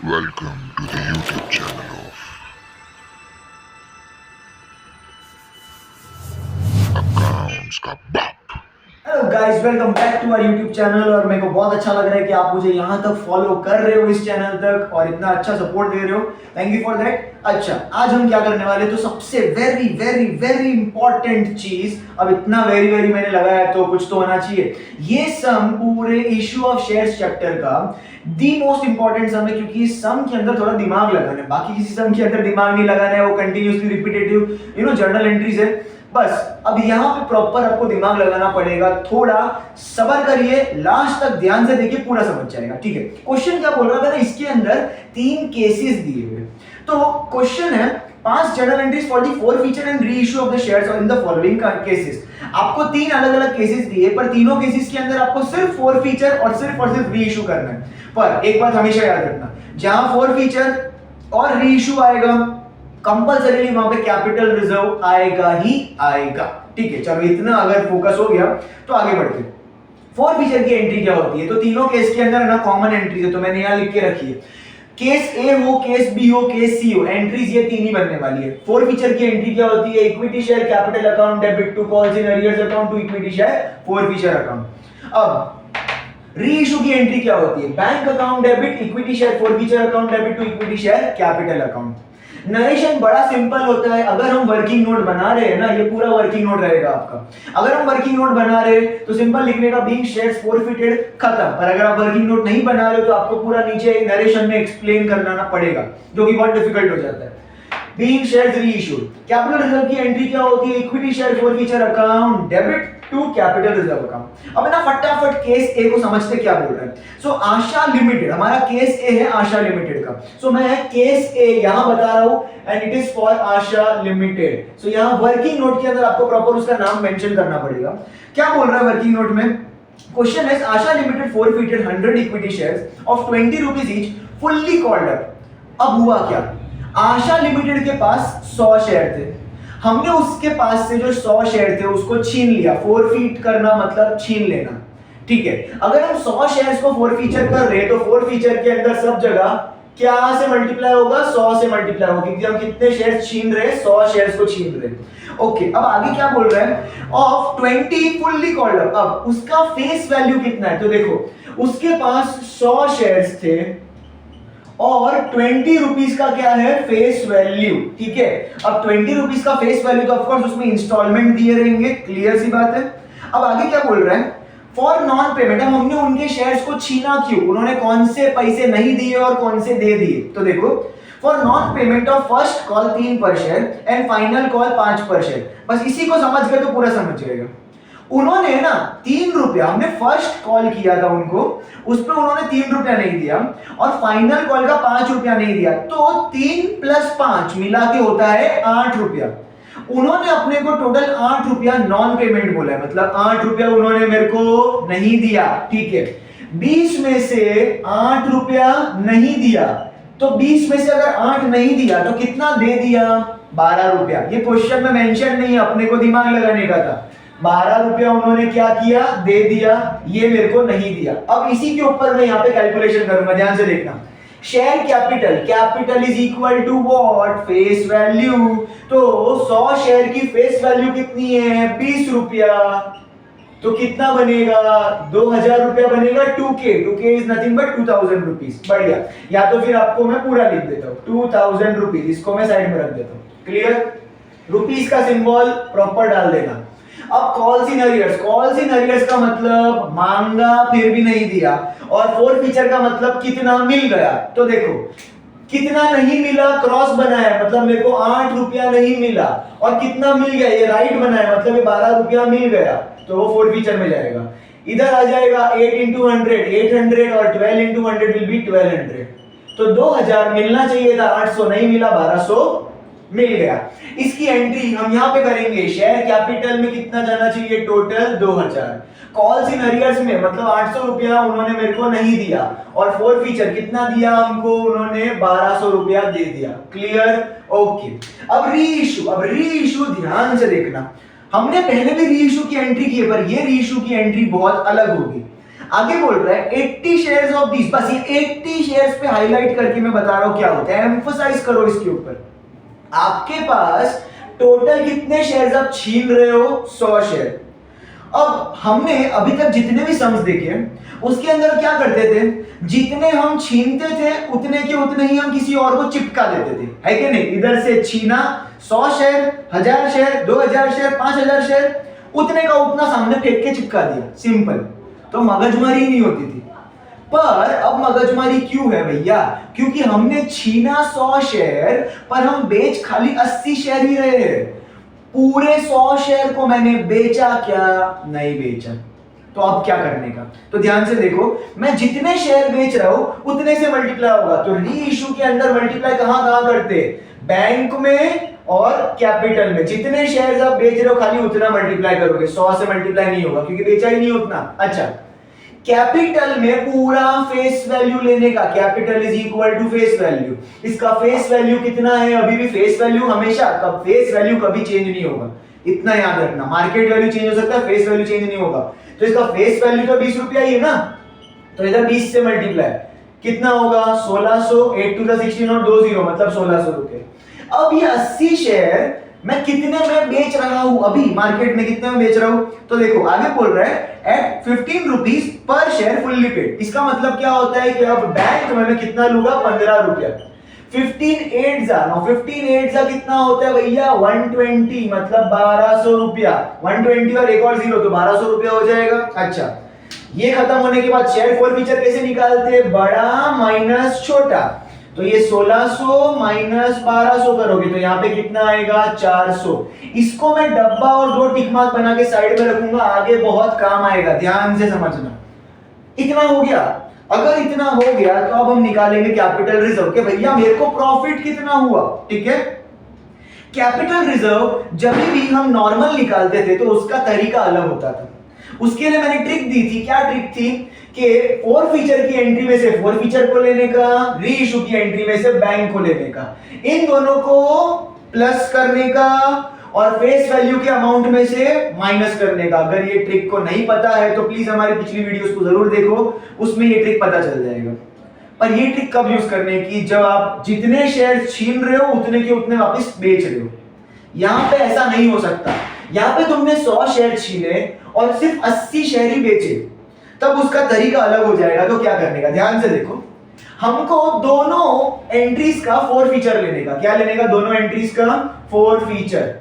Welcome to the YouTube channel of Accounts का बाप। Hello guys, welcome back to our YouTube channel. और मेरे को बहुत अच्छा लग रहा है कि आप मुझे यहाँ तक फॉलो कर रहे हो इस चैनल तक और इतना अच्छा सपोर्ट दे रहे हो। Thank you for that. अच्छा, आज हम क्या करने वाले, तो सबसे वेरी वेरी वेरी इंपॉर्टेंट चीज, अब इतना वेरी वेरी मैंने लगाया है तो कुछ तो होना चाहिए। ये सम पूरे इशू ऑफ शेयर्स चैप्टर का दी मोस्ट इंपॉर्टेंट सम है, क्योंकि इस सम के अंदर थोड़ा दिमाग लगाना है। बाकी किसी सम के अंदर दिमाग नहीं लगाना है, वो कंटिन्यूसली रिपीटेटिव जर्नल एंट्रीज है बस। अब यहाँ पे प्रॉपर आपको दिमाग लगाना पड़ेगा, थोड़ा सब्र करिए, लास्ट तक ध्यान से देखिए, पूरा समझ जाएगा। ठीक है, क्वेश्चन क्या बोल रहा था ना, इसके अंदर 3 केसेस दिए हुए। तो क्वेश्चन है 5 journal entries for the forfeiture and reissue of the shares in the following cases. आपको 3 अलग अलग केसेस दिए, पर तीनों केसेस के अंदर आपको सिर्फ फोर फीचर और सिर्फ री इशू करना है। पर एक बात हमेशा याद रखना, जहां फोर फीचर और री इशू आएगा, कंपल्सरीली वहां पे कैपिटल रिजर्व आएगा ही आएगा। ठीक है, चलो इतना अगर फोकस हो गया तो आगे बढ़ते हैं। फोर फीचर की एंट्री क्या होती है, तो तीनों केस के अंदर ना कॉमन एंट्री है, तो मैंने यहां लिख के रखी है। केस ए हो, केस बी हो, केस सी हो, एंट्रीज ये तीन ही बनने वाली है। फोर फीचर की एंट्री क्या होती है, equity share capital account debit to calls in arrears account to equity share forfeiture account. अब री इशू की एंट्री क्या होती है, bank account debit equity share forfeiture account debit to equity share capital account. Narration बड़ा simple होता है। अगर हम वर्किंग नोट बना रहे हैं ना, ये पूरा वर्किंग नोट रहेगा आपका। अगर हम वर्किंग नोट बना रहे हैं तो सिंपल लिखने का बीइंग शेयर्स फॉरफिटेड, खत्म। पर अगर आप वर्किंग नोट नहीं बना रहे हो तो आपको पूरा नीचे नरेशन में एक्सप्लेन करना पड़ेगा, जो कि बहुत डिफिकल्ट हो जाता है। Being shares reissued, capital reserve की एंट्री क्या होती है, equity share forfeiture account debit to capital reserve account. अब ना फटाफट केस ए को समझते क्या बोल रहा है। सो आशा लिमिटेड, हमारा केस ए है आशा लिमिटेड का। सो मैं केस ए यहां बता रहा हूं and it is for Asha limited. So यहां वर्किंग नोट के अंदर आपको प्रॉपर उसका नाम मेंशन करना पड़ेगा। क्या बोल रहा है वर्किंग नोट में, क्वेश्चन है Asha limited forfeited 100 equity shares of 20 rupees each fully called up. अब हुआ क्या, आशा लिमिटेड के पास 100 शेयर थे, हमने उसके पास से जो 100 शेयर थे उसको छीन लिया। फोरफीट करना मतलब छीन लेना। ठीक है, अगर हम 100 शेयर्स को फोर फीचर कर रहे हैं तो फोर फीचर के अंदर सब जगह क्या से मल्टीप्लाई होगा, 100 से मल्टीप्लाई होगा, क्योंकि हम कितने शेयर्स छीन रहे हैं, 100 शेयर्स को छीन रहे हैं। ओके, अब आगे क्या बोल रहा है, ऑफ 20 फुल्ली कॉल्ड अप। अब उसका फेस वैल्यू कितना है, तो देखो उसके पास 100 शेयर्स थे और 20 रुपीस का क्या है फेस वैल्यू। ठीक है, अब 20 रुपीस का फेस वैल्यू तो ऑफकोर्स उसमें इंस्टॉलमेंट दिए रहेंगे, क्लियर सी बात है। अब आगे क्या बोल रहा है, फॉर नॉन पेमेंट। अब हमने उनके शेयर्स को छीना क्यों, उन्होंने कौन से पैसे नहीं दिए और कौन से दे दिए, तो देखो for non payment of first call 3 पर शेयर एंड फाइनल कॉल 5 पर शेयर। बस इसी को समझ गए तो पूरा समझ जाएगा। उन्होंने ना 3 रुपया, हमने फर्स्ट कॉल किया था उनको, उस पर उन्होंने 3 रुपया नहीं दिया और फाइनल कॉल का 5 रुपया नहीं दिया, तो 3 + 5 मिला के होता है 8 रुपया। उन्होंने अपने को टोटल 8 रुपया नॉन पेमेंट बोला है, मतलब 8 रुपया उन्होंने मेरे को नहीं दिया। ठीक है, 20 में से 8 रुपया नहीं दिया, तो 20 में से अगर 8 नहीं दिया तो कितना दे दिया, 12 रुपया। ये क्वेश्चन में मेंशन नहीं है, अपने को दिमाग लगाने का था। 12 रुपया उन्होंने क्या किया, दे दिया, ये मेरे को नहीं दिया। अब इसी के ऊपर मैं यहाँ पे कैलकुलेशन करूंगा, ध्यान से देखना। Share capital, capital is equal to what, face value. तो 100 शेयर की फेस वैल्यू कितनी है, 20 रुपया, तो कितना बनेगा, 2000 रुपया बनेगा। 2k, 2k is nothing but 2000 rupees. बढ़िया, या तो फिर आपको मैं पूरा लिख देता हूँ 2000 रुपीज, इसको मैं साइड में रख देता हूँ। क्लियर, रुपीज का सिंबल प्रॉपर डाल देना। अब calls in arrears, calls in arrears का मतलब मांगा फिर भी नहीं दिया, और फोर फीचर का मतलब कितना मिल गया। तो देखो कितना नहीं मिला, क्रॉस बनाया, मतलब मेरे को 8 रुपया नहीं मिला, और कितना मिल गया, ये राइट बनाया, मतलब ये 12 रुपया मिल गया, तो वो फोर फीचर में जाएगा। इधर आ जाएगा 8 into 100, 800, और 12 into 100 विल बी 1200। तो 2000 मिलना चाहिए था, 800 नहीं मिला, 1200 मिल गया। इसकी एंट्री हम यहां पे करेंगे, शेयर कैपिटल में कितना जाना चाहिए, टोटल 2000। कॉल्स इन अरियर्स में मतलब 800 रुपया उन्होंने मेरे को नहीं दिया, और फोर फीचर कितना दिया हमको, उन्होंने 1200 रुपया दे दिया। Clear, okay. अब री इशू, अब री इशू ध्यान से देखना, हमने पहले भी री इशू की एंट्री की है, पर ये री इशू की एंट्री बहुत अलग होगी। आगे बोल रहा है 80 शेयर्स ऑफ दिस, बस ये 80 शेयर्स पे हाईलाइट करके मैं बता रहा हूं क्या होता है, एम्फसाइज करो इसके ऊपर। आपके पास टोटल कितने शेयर्स आप छीन रहे हो? 100 शेयर। अब हमने अभी तक जितने भी सम्स देखे उसके अंदर क्या करते थे, जितने हम छीनते थे उतने के उतने ही हम किसी और को चिपका देते थे, है कि नहीं? इधर से छीना 100 शेयर, 1000 शेयर, 2000 शेयर, 5000 शेयर, उतने का उतना सामने फेंक के चिपका दिया, सिंपल। तो मगजमारी नहीं होती थी। पर अब मगजमारी क्यों है भैया? क्योंकि हमने छीना 100 शेयर पर हम बेच खाली 80 शेयर ही रहे हैं। पूरे 100 शेयर को मैंने बेचा क्या? नहीं बेचा। तो अब क्या करने का? तो ध्यान से देखो, मैं जितने शेयर बेच रहा हूं उतने से मल्टीप्लाई होगा। तो री इशू के अंदर मल्टीप्लाई कहां कहां करते? बैंक में और कैपिटल में। जितने शेयर्स आप बेच रहे हो खाली उतना मल्टीप्लाई करोगे, 100 से मल्टीप्लाई नहीं होगा क्योंकि बेचा ही नहीं उतना। अच्छा, कैपिटल में पूरा फेस वैल्यू लेने का, capital is equal to face value. इसका फेस वैल्यू कितना है? अभी भी फेस वैल्यू हमेशा, कब फेस वैल्यू कभी चेंज नहीं होगा, इतना याद रखना। मार्केट वैल्यू चेंज हो सकता है, फेस वैल्यू चेंज नहीं होगा। तो इसका फेस वैल्यू तो 20 रुपया ही है ना, तो इधर 20 से मल्टीप्लाई कितना होगा? 1600, 8 टू द 16 और 2 0 मतलब 1600 रुपए। अब ये 80 शेयर मैं कितने में बेच रहा हूं? अभी मार्केट में कितने में बेच रहा हूं? तो देखो आगे बोल रहा है at 15 rupees per share fully paid. इसका मतलब क्या होता है कि अब बैंक में मैं कितना लूंगा? 15 रुपया। 15 8 जा कितना होता है भैया? 120 मतलब 1200 रुपया। 120 और एक और जीरो तो 1200 रुपया हो जाएगा। अच्छा, ये खत्म होने के बाद शेयर फॉरफीचर कैसे निकालते हैं? बड़ा माइनस छोटा। तो ये 1600 माइनस 1200 करोगे तो यहाँ पे कितना आएगा? 400। इसको मैं डब्बा और 2 टिक मार्क बना के साइड में रखूंगा, आगे बहुत काम आएगा, ध्यान से समझना। इतना हो गया। अगर इतना हो गया तो अब हम निकालेंगे कैपिटल रिजर्व के भैया मेरे को प्रॉफिट कितना हुआ, ठीक है? कैपिटल रिजर्व जब भी हम नॉर्मल निकालते थे तो उसका तरीका अलग होता था। उसके लिए मैंने ट्रिक दी थी। क्या ट्रिक थी? कि फोर फीचर की एंट्री में से फोर फीचर को लेने का, री इशू की एंट्री में से बैंक को लेने का, इन दोनों को प्लस करने का और फेस वैल्यू के अमाउंट में से माइनस करने का। अगर ये ट्रिक को नहीं पता है तो प्लीज हमारी पिछली वीडियोस को जरूर देखो, उसमें ये ट्रिक पता चल जाएगा। पर ये ट्रिक कब यूज करने की? जब आप जितने शेयर छीन रहे हो उतने के उतने वापस बेच रहे हो। यहां पे ऐसा नहीं हो सकता। यहां पे तुमने 100 शेयर छीने और सिर्फ 80 शेयर ही बेचे, तब उसका तरीका अलग हो जाएगा। तो क्या करने का? ध्यान से देखो, हमको दोनों एंट्रीज का फोर फीचर लेने का। क्या लेने का? दोनों एंट्रीज का फोर फीचर,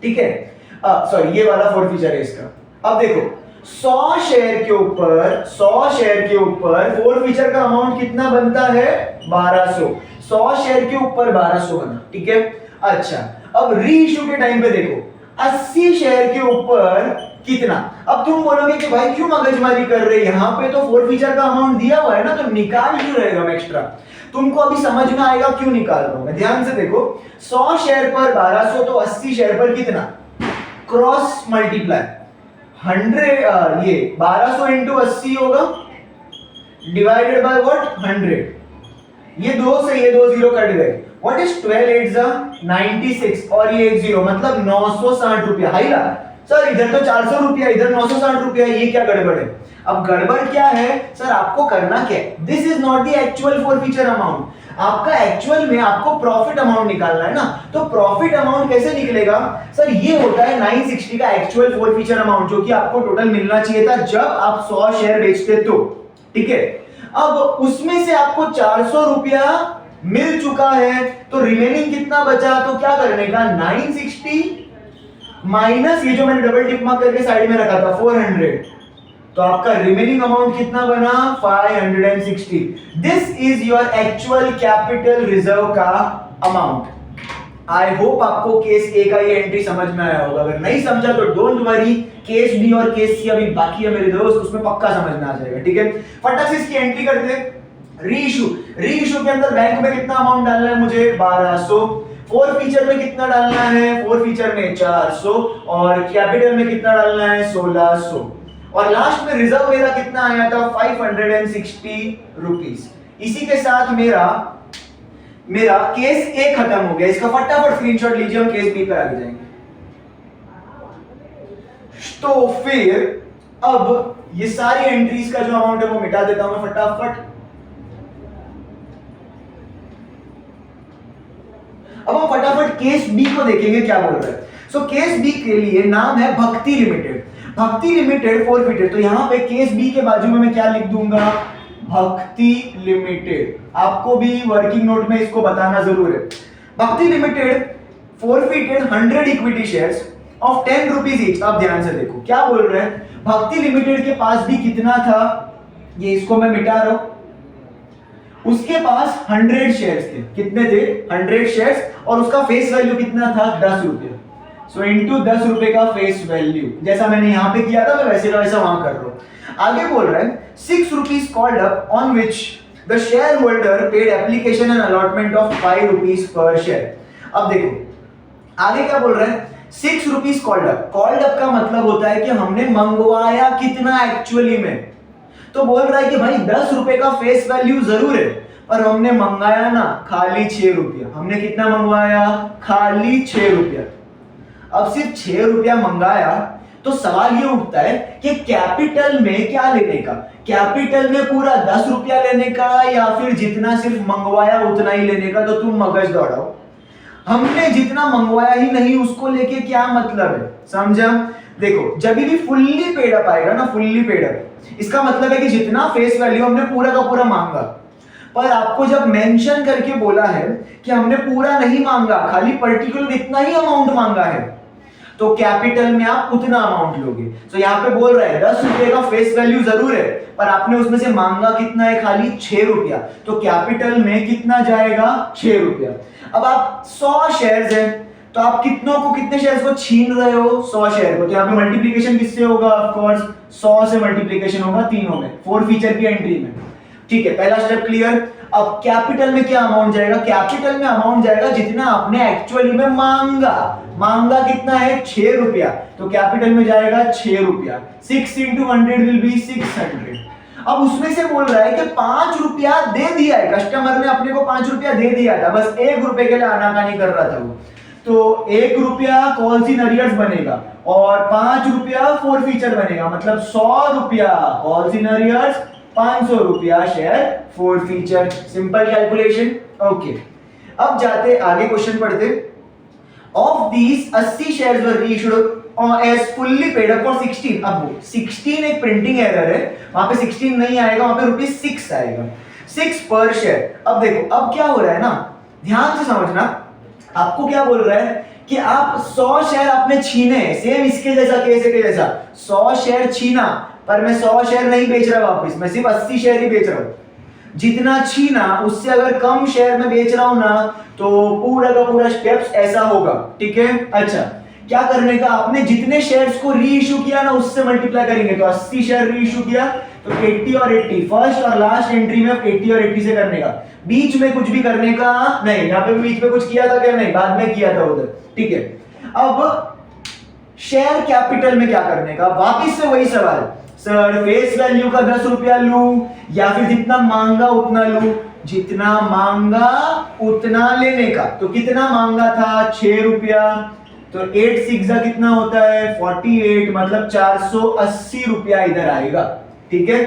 ठीक है? सॉरी, ये वाला फोर फीचर है इसका। अब देखो 100 शेयर के ऊपर फोर फीचर का अमाउंट कितना बनता है? 1200। 100 शेयर के ऊपर 1200 बना, ठीक है? अच्छा, अब री इशू के टाइम पे देखो 80 शेयर के ऊपर कितना? अब तुम बोलोगे कि भाई क्यों मगजमारी कर रहे हैं, यहां पे तो फोर फीचर का अमाउंट दिया हुआ है ना, तो निकाल क्यों रहेगा हम एक्स्ट्रा? तुमको अभी समझ में आएगा क्यों निकाल रहा हूं मैं। ध्यान से देखो, 100 शेयर पर 1200 तो 80 शेयर पर कितना? क्रॉस मल्टीप्लाई 100, ये 1200 इंटू 80 होगा डिवाइडेड बाय व्हाट? 100। ये 2 से ये 2 जीरो कट गए। व्हाट इज 12 8 जा 96 और ये 1 जीरो मतलब 960 रुपया। हाई ला सर, इधर तो 400 रुपया, इधर 960 रुपया, ये क्या गड़बड़ है? अब गड़बड़ क्या है सर? आपको करना क्या है? This is not the actual four feature amount. आपका एक्चुअल में आपको प्रॉफिट अमाउंट निकालना है ना। तो प्रॉफिट अमाउंट कैसे निकलेगा सर? ये होता है 960 का एक्चुअल फोर फीचर अमाउंट, जो कि आपको टोटल मिलना चाहिए था जब आप 100 शेयर बेचते तो, ठीक है? अब उसमें से आपको 400 रुपया मिल चुका है, तो रिमेनिंग कितना बचा? तो क्या करने का? 960 माइनस ये जो मैंने डबल टिक मार्क करके साइड में रखा था 400, तो आपका रिमेनिंग अमाउंट कितना बना? 560। This is your actual capital reserve का अमाउंट। आई होप आपको केस ए का ये एंट्री समझ में आया होगा। अगर नहीं समझा तो डोंट वरी, केस बी और केस सी अभी बाकी है मेरे दोस्त, उसमें पक्का समझ में आ जाएगा, ठीक है? फटाक से इसकी एंट्री करते हैं। री इशू के अंदर बैंक में कितना अमाउंट डालना है मुझे? 1200। फोर फीचर में कितना डालना है? फोर फीचर में 400 और कैपिटल में कितना डालना है? 1600। और लास्ट में रिजर्व मेरा कितना आया था? 560 रुपीस। इसी के साथ मेरा केस ए खत्म हो गया। इसका फटाफट स्क्रीनशॉट लीजिए, हम केस बी पर आगे जाएंगे। तो फिर अब ये सारी एंट्रीज का जो अमाउंट है वो मिटा देता हूं मैं फटाफट। अब हम फटाफट केस बी को देखेंगे क्या बोल रहा है। सो केस बी के लिए नाम है भक्ति लिमिटेड। भक्ति लिमिटेड फॉरफिटेड, तो यहां पे केस बी के बाजू में मैं क्या लिख दूंगा, भक्ति लिमिटेड। आपको भी वर्किंग नोट में इसको बताना जरूर है। भक्ति limited forfeited 100 equity shares of 10 rupees each. अब ध्यान से देखो क्या बोल रहे हैं, भक्ति लिमिटेड के पास भी कितना था, ये इसको मैं मिटा रहा हूं। उसके पास 100 शेयर्स थे, कितने थे 100 शेयर्स, और उसका फेस वैल्यू कितना था 10 रुपए। सो इनटू 10 रुपए का फेस वैल्यू, जैसा मैंने यहां पे किया था मैं वैसे का वैसा वहां कर रहा हूं। आगे बोल रहा है 6 rupees called up on which the share holder paid application and allotment of 5 rupees per शेयर। अब देखो आगे क्या बोल रहा है, 6 rupees called up. Called up का मतलब होता है कि हमने मंगवाया कितना एक्चुअली में। तो बोल रहा है कि भाई 10 रुपए का फेस वैल्यू जरूर है, पर हमने मंगाया ना खाली 6 रुपया। हमने कितना मंगवाया, खाली 6 रुपया। अब सिर्फ 6 रुपया मंगाया तो सवाल ये उठता है कि कैपिटल में क्या लेने का, कैपिटल में पूरा 10 रुपया लेने का या फिर जितना सिर्फ मंगवाया उतना ही लेने का। तो तुम मगज दौड़ाओ, हमने जितना मंगवाया ही नहीं उसको लेके क्या मतलब है, समझा। देखो जब भी फुल्ली पेड अप आएगा ना, फुल्ली पेड अप, इसका मतलब है कि जितना फेस वैल्यू हमने पूरा का पूरा मांगा, पर आपको जब मेंशन करके बोला है कि हमने पूरा नहीं मांगा, खाली पर्टिकुलर इतना ही अमाउंट मांगा है, तो कैपिटल में आप उतना अमाउंट लोगे। तो यहाँ पे बोल रहा है 10 रुपए का फेस वैल्यू जरूर है, पर आपने उसमें से मांगा कितना है, खाली 6 रुपया। तो कैपिटल में कितना जाएगा, 6 रुपया। अब आप 100 शेयर्स हैं, तो आप कितनों को, कितने शेयर्स को छीन रहे हो, 100 शेयर को। तो यहाँ पे मल्टीप्लीकेशन किससे होगा, ऑफ कोर्स 100 से मल्टीप्लीकेशन होगा तीनों में, 4 फीचर की एंट्री में। ठीक है, पहला स्टेप क्लियर। अब कैपिटल में क्या अमाउंट जाएगा, कैपिटल में अमाउंट जाएगा जितना आपने एक्चुअली में मांगा। मांगा कितना है, 6 रुपया, तो कैपिटल में जाएगा 6 रुपया। 6 into 100 विल बी 600। अब उसमें से बोल रहा है कि 5 रुपया दे दिया है, कस्टमर ने अपने को 5 रुपया दे दिया था, बस 1 रुपए के लिए आनाकानी कर रहा था वो। तो 1 रुपया कॉल्स इन अरियर्स बनेगा और 5 रुपया 4 फीचर बनेगा, मतलब 100 रुपया कॉल्स इन अरियर्स, 500 रुपया share 4 feature. Simple calculation. Okay, अब जाते आगे क्वेश्चन पढ़ते। Of these 80 shares were reissued as fully paid up for 16। अब 16 एक प्रिंटिंग एरर है, वहां पे 16 नहीं आएगा, वहां पे ₹6 आएगा, 6 पर शेयर। अब देखो अब क्या हो रहा है ना, ध्यान से समझना। आपको क्या बोल रहा है कि आप 100 शेयर आपने छीने, सेम इसके जैसा, कैसे के जैसा 100 शेयर छीना, पर मैं 100 शेयर नहीं बेच रहा वापस, मैं सिर्फ 80 शेयर ही बेच रहा हूं। जितना छीना उससे अगर कम शेयर में बेच रहा हूं ना, तो पूरा का पूरा स्टेप्स ऐसा होगा। ठीक है, अच्छा क्या करने का, आपने जितने शेयर्स को री इश्यू किया ना उससे मल्टीप्लाई करेंगे। तो 80 शेयर री इश्यू किया तो 80 और 80, फर्स्ट और लास्ट एंट्री में 80 और 80 से करने का, बीच में कुछ भी करने का नहीं। यहाँ पे बीच में कुछ किया था क्या, नहीं, बाद में किया था उधर। ठीक है, अब शेयर कैपिटल में क्या करने का, वापिस से वही सवाल, सर फेस वैल्यू का 10 रुपया लूं या फिर जितना मांगा उतना लूं। जितना मांगा उतना लेने का। तो कितना मांगा था, 6 रुपया, तो 8 6 कितना होता है 48, मतलब 480 रुपया इधर आएगा। ठीक है,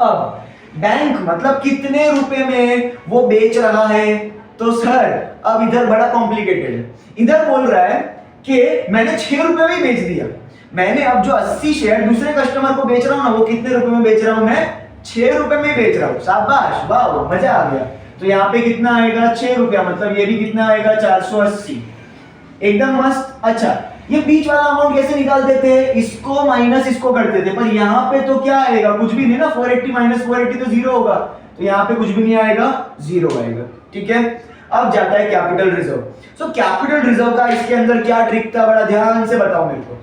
अब बैंक मतलब कितने रुपए में वो बेच रहा है, तो सर अब इधर बड़ा कॉम्प्लिकेटेड है। इधर बोल रहा है कि मैंने 6 रुपए में ही बेच दिया, मैंने अब जो 80 शेयर दूसरे कस्टमर को बेच रहा हूं ना, वो कितने रुपए में बेच रहा हूं, मैं 6 रुपए में बेच रहा हूं। शाबाश, वाह, मजा आ गया। तो यहाँ पे कितना आएगा, 6 रुपया, मतलब ये भी कितना आएगा 480, एकदम मस्त। अच्छा, ये बीच वाला अमाउंट कैसे निकालते थे, इसको माइनस इसको करते थे, पर यहाँ पे तो क्या आएगा, कुछ भी नहीं ना, 480 माइनस 480 तो 0 होगा, तो यहाँ पे कुछ भी नहीं आएगा, 0 आएगा। ठीक है, अब जाता है capital reserve. So capital reserve का इसके अंदर क्या ट्रिक था, बड़ा ध्यान से बताओ मेरे को।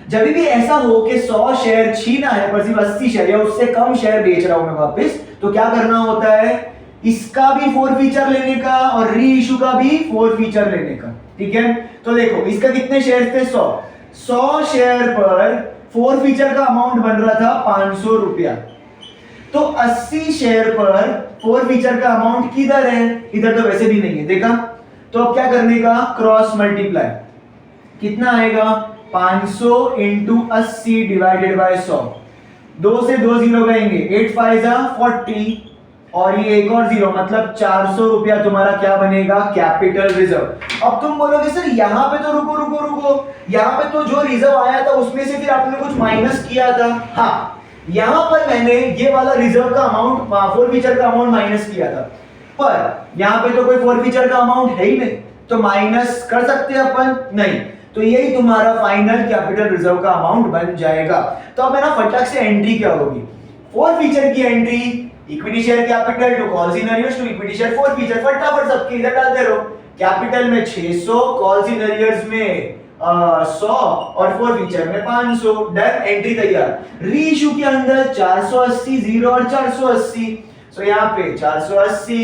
जब भी ऐसा हो कि 100 शेयर छीना है पर सिर्फ 80 शेयर या उससे कम शेयर बेच रहा हूं मैं वापस, तो क्या करना होता है, इसका भी 4 फीचर लेने का और री इशू का भी 4 फीचर लेने का। ठीक है, तो देखो इसका कितने शेयर थे, 100 शेयर पर 4 फीचर का अमाउंट बन रहा था 500 रुपया। तो 80 शेयर पर 4 फीचर का अमाउंट किधर है, इधर तो वैसे भी नहीं है, देखा। तो अब क्या करने का, क्रॉस मल्टीप्लाई, कितना आएगा 500 इंटू 80 डिवाइडेड बाय 100, 2 से 2 जीरो गएंगे, 8 5 40 और ये एक और जीरो, मतलब 400 रुपया तुम्हारा क्या बनेगा, कैपिटल रिजर्व। अब तुम बोलोगे सर यहाँ पे तो रुको रुको रुको, यहाँ पे तो जो रिजर्व आया था उसमें से फिर आपने कुछ माइनस किया था। हाँ, यहाँ पर मैंने ये वाला रिजर्व का अमाउंट, फोरफीचर का अमाउंट माइनस किया था, पर यहाँ पे तो कोई फोरफीचर का अमाउंट है ही नहीं, तो माइनस कर सकते हैं अपन नहीं, तो यही तुम्हारा फाइनल कैपिटल रिजर्व का अमाउंट बन जाएगा। तो अब है ना फटाक से एंट्री क्या होगी, फोरफीचर की entry, equity share capital to call scenarios to equity share forfeiture, फटाफट सबके इधर डालते रहो। कैपिटल में 600, कॉल सिनेरियोस में 100 और फोरफीचर में 500, डन, एंट्री तैयार। रीइश्यू के अंदर 480 जीरो और 480, सो यहाँ पे 480,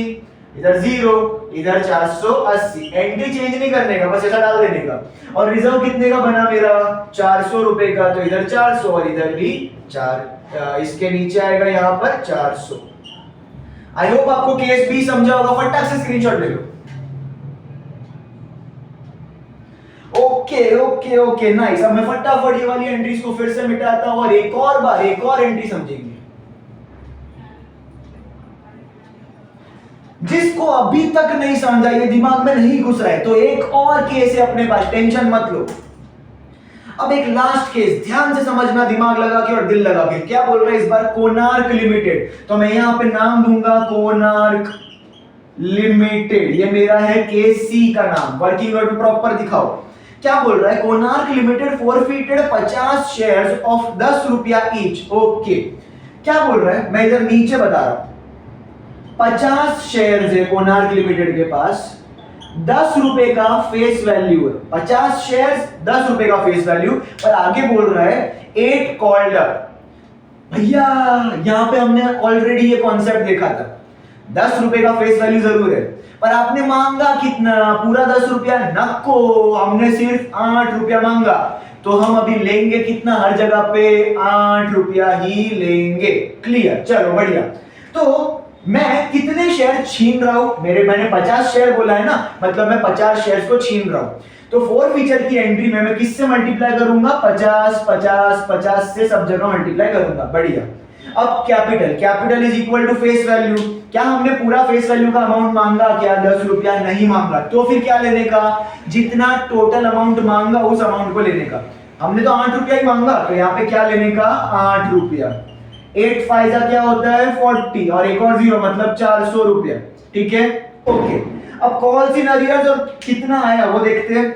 इधर जीरो, इधर 480, एंट्री चेंज नहीं करने का, बस ऐसा डाल देने का। और रिजर्व कितने का बना मेरा, 400 रुपए का, तो इधर 400 और इधर भी 4, इसके नीचे आएगा यहाँ पर 400। आई होप आपको केस भी समझा होगा, फटाक से स्क्रीनशॉट ले लो। Okay okay okay nice. अब मैं फटाफट ये वाली एंट्रीज को फिर से मिटाता हूं और एक और बार एक और एंट्री समझेंगे। जिसको अभी तक नहीं समझा, ये दिमाग में नहीं घुस रहा है, तो एक और केस है अपने पास, टेंशन मत लो। अब एक लास्ट केस, ध्यान से समझना, दिमाग लगा के और दिल लगा के। क्या बोल रहा है इस बार, कोनार्क लिमिटेड, तो मैं यहां पे नाम दूंगा कोनार्क लिमिटेड, ये मेरा है केसी का नाम, वर्किंग वर्ड में प्रॉपर दिखाओ। क्या बोल रहा है, कोनार्क लिमिटेड फोरफीटेड 50 शेयर्स ऑफ 10 रुपया ईच। ओके, क्या बोल रहा है, मैं इधर नीचे बता रहा हूं, 50 शेयर्स है कोनार्क लिमिटेड के पास, 10 रुपए का फेस वैल्यू है, 50 शेयर्स 10 रुपए का फेस वैल्यू, पर आगे बोल रहा है 8 कॉल्ड अप। भैया यहां पे हमने ऑलरेडी ये कॉन्सेप्ट देखा था, 10 रुपए का फेस वैल्यू जरूर है, पर आपने मांगा कितना, पूरा 10 रुपया नको, हमने सिर्फ 8 रुपया मांगा, तो हम अभी लेंगे कितना, हर जगह पे 8 रुपया ही लेंगे। क्लियर, चलो बढ़िया। तो मैं कितने शेयर छीन रहा हूं, मैंने 50 शेयर बोला है ना, मतलब मैं 50 शेयर्स को छीन रहा हूं। तो फोरफीचर की एंट्री में मैं किससे मल्टीप्लाई करूंगा, 50 50 50 से सब जगह मल्टीप्लाई करूंगा। बढ़िया। अब capital is equal to face value, क्या हमने पूरा फेस वैल्यू का अमाउंट मांगा, क्या 10 रुपया नहीं मांगा, तो फिर क्या लेने का, जितना टोटल अमाउंट मांगा उस अमाउंट को लेने का। हमने तो 8 रुपया ही मांगा, तो यहाँ पे क्या लेने का, 8 रुपया। 8 5 क्या होता है 40 और एक और जीरो, मतलब 400 रुपया। ठीक है, ओके। अब कॉल सिनेरियोस और कितना आया वो देखते हैं।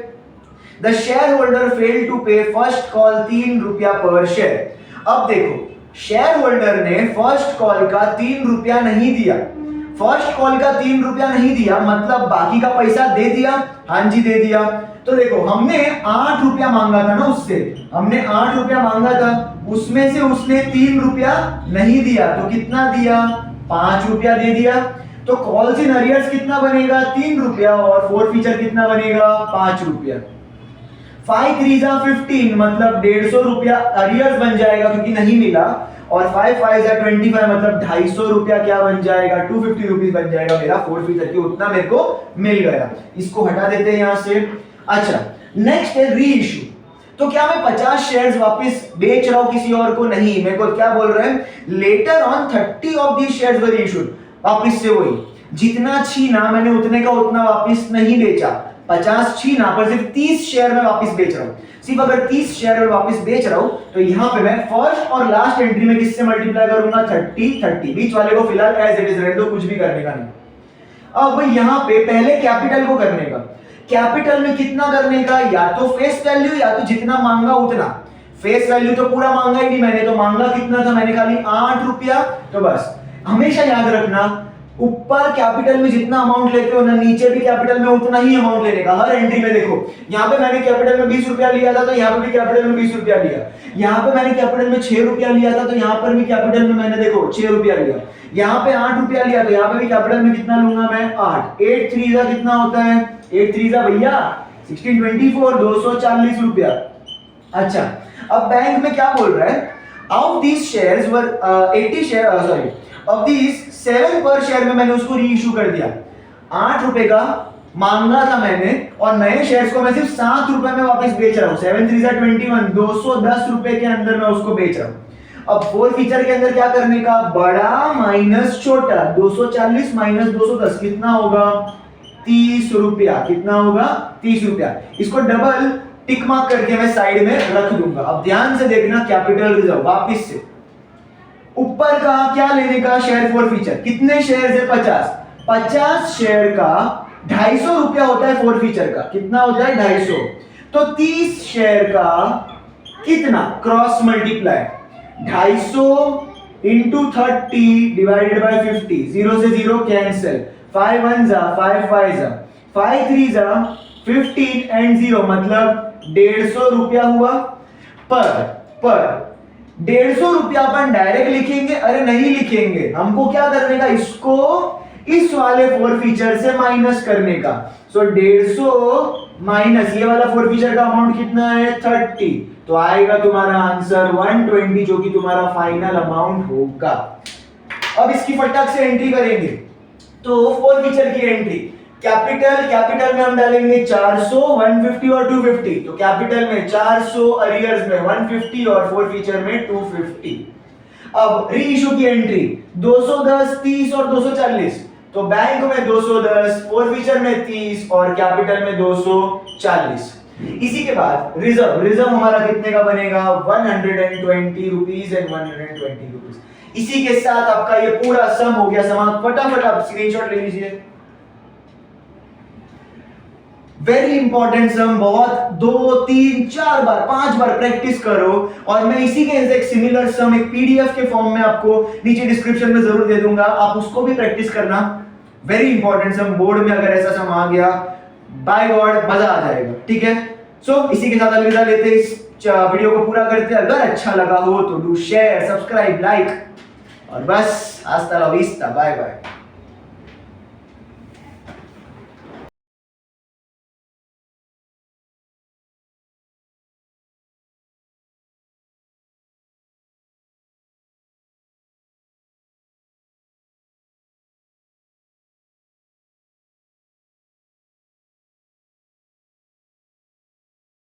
The shareholder fail to pay first call 3 रुपया पर शेयर। अब देखो, शेयर होल्डर ने फर्स्ट कॉल का 3 रुपया नहीं दिया, फर्स्ट कॉल का 3 रुपया नहीं दिया, मतलब बाकी का पैसा दे दिया, हाँ जी दे दिया। तो देखो हमने 8 रुपया मांगा था ना उससे, हमने 8 रुपया मांगा था, उसमें से उसने 3 रुपया नहीं दिया, तो कितना दिया, 5 रुपया दे दिया। तो कॉल्स इन अरियर्स कितना बनेगा, 3 रुपया, और फोरफीचर कितना बनेगा, 5 रुपया। 5 3 15, मतलब 150 रुपया अरियर्स बन जाएगा क्योंकि नहीं मिला, और 5 5 25, मतलब 250 रुपया क्या बन जाएगा, 250 रुपीज बन जाएगा मेरा फोरफीचर की, उतना मेरे को मिल गया। इसको हटा देते हैं यहां से। अच्छा, नेक्स्ट है री इश्यू। तो क्या मैं 50 शेयर्स वापस बेच रहा हूं किसी और को, नहीं, मेरे को क्या बोल रहे हैं, later on 30 of the shares were issued, वापस से वही, जितना छीना मैंने उतने का उतना वापस नहीं बेचा, 50 छीना पर सिर्फ 30 शेयर में वापस बेच रहा हूं। सिर्फ अगर 30 शेयर में वापस बेच रहा हूं, तो यहां पे मैं फर्स्ट और लास्ट एंट्री में किससे मल्टीप्लाई करूंगा, 30 30, बीच वाले को फिलहाल एज इट इज रहने दो, कुछ भी करने का नहीं। अब यहां पे पहले कैपिटल को करने का, कैपिटल में कितना करने का, या तो फेस वैल्यू या तो जितना मांगा उतना। फेस वैल्यू तो पूरा मांगा ही नहीं मैंने, तो मांगा कितना था, मैंने खाली 8 रुपया। तो बस हमेशा याद रखना, ऊपर कैपिटल में जितना अमाउंट लेते हो ना, नीचे भी कैपिटल में उतना ही अमाउंट लेने का हर एंट्री में। देखो यहाँ पे मैंने कैपिटल में 20 रुपया लिया था, तो यहाँ पे भी कैपिटल में 20 रुपया लिया। यहाँ पे मैंने कैपिटल में 6 रुपया लिया था, तो यहाँ पर भी कैपिटल में मैंने देखो 6 रुपया लिया। यहाँ पे 8 रुपया लिया, तो यहाँ पे भी कैपिटल में कितना लूंगा मैं, 8। 8 3 जा कितना होता है, 8 3 जा भैया 16 24, 240 रुपया। अच्छा, अब बैंक में क्या बोल रहा है, of these shares were 80 share, sorry, of these 7 पर शेयर में मैंने उसको री इशू कर दिया। 8 रुपए का मांगा था मैंने और नए शेयर्स को मैं सिर्फ 7 रुपए में वापस बेच रहा हूं। 7 3 21, 210 रुपए के अंदर मैं उसको बेच रहा हूं। अब फोर फीचर के अंदर क्या करने का, बड़ा माइनस छोटा, 240 माइनस 210 कितना होगा, 30 रुपया। कितना होगा, 30 रुपया। इसको डबल टिक मार्क करके मैं साइड में रख दूंगा। अब ध्यान से देखना, कैपिटल रिजर्व वापिस से ऊपर का क्या लेने का, शेयर फोर फीचर। कितने शेयर है, 50। 50 शेयर का 250 रुपया होता है फोर फीचर का। कितना होता है, 250। तो 30 शेयर का कितना, cross multiply 250 into 30 divided by 50। 0 से 0 कैंसिल, 5 1 जा 5 5 जा 5 3 जा 15 एंड 0 मतलब 150 रुपया हुआ। पर 150 रुपया अपन डायरेक्ट लिखेंगे, अरे नहीं लिखेंगे, हमको क्या करने का, इसको इस वाले फोर फीचर से माइनस करने का। सो 150 माइनस ये वाला फोर फीचर का अमाउंट कितना है, 30। तो आएगा तुम्हारा आंसर 120, जो कि तुम्हारा फाइनल अमाउंट होगा। अब इसकी फटाक से एंट्री करेंगे। तो फोर फीचर की एंट्री, कैपिटल में हम डालेंगे 400, 150 और 250। तो कैपिटल में 400, अरियर्स में 150 और फोर फीचर में 250। अब री इशू की एंट्री 210, 30 और 240। तो बैंक में 210, फोर फीचर में 30 और कैपिटल में 240। इसी के बाद रिजर्व हमारा कितने का बनेगा, 120 रुपीज एंड 120 रुपीज। इसी के साथ आपका ये पूरा सम हो गया समाप्त। फटाफट आप स्क्रीनशॉट ले लीजिए। वेरी इंपॉर्टेंट सम, बहुत 2 3 4 बार 5 बार प्रैक्टिस करो। और मैं इसी के एक सिमिलर सम एक पीडीएफ के फॉर्म में आपको नीचे डिस्क्रिप्शन में जरूर दे दूंगा, आप उसको भी प्रैक्टिस करना। वेरी इंपॉर्टेंट सम, बोर्ड में अगर ऐसा सम आ गया, बाय गॉड मजा आ जाएगा। ठीक है, सो इसी के साथ अलविदा लेते, इस वीडियो को पूरा करते। अगर अच्छा लगा हो तो डू शेयर, सब्सक्राइब, लाइक और बस हasta la vista, बाय बाय।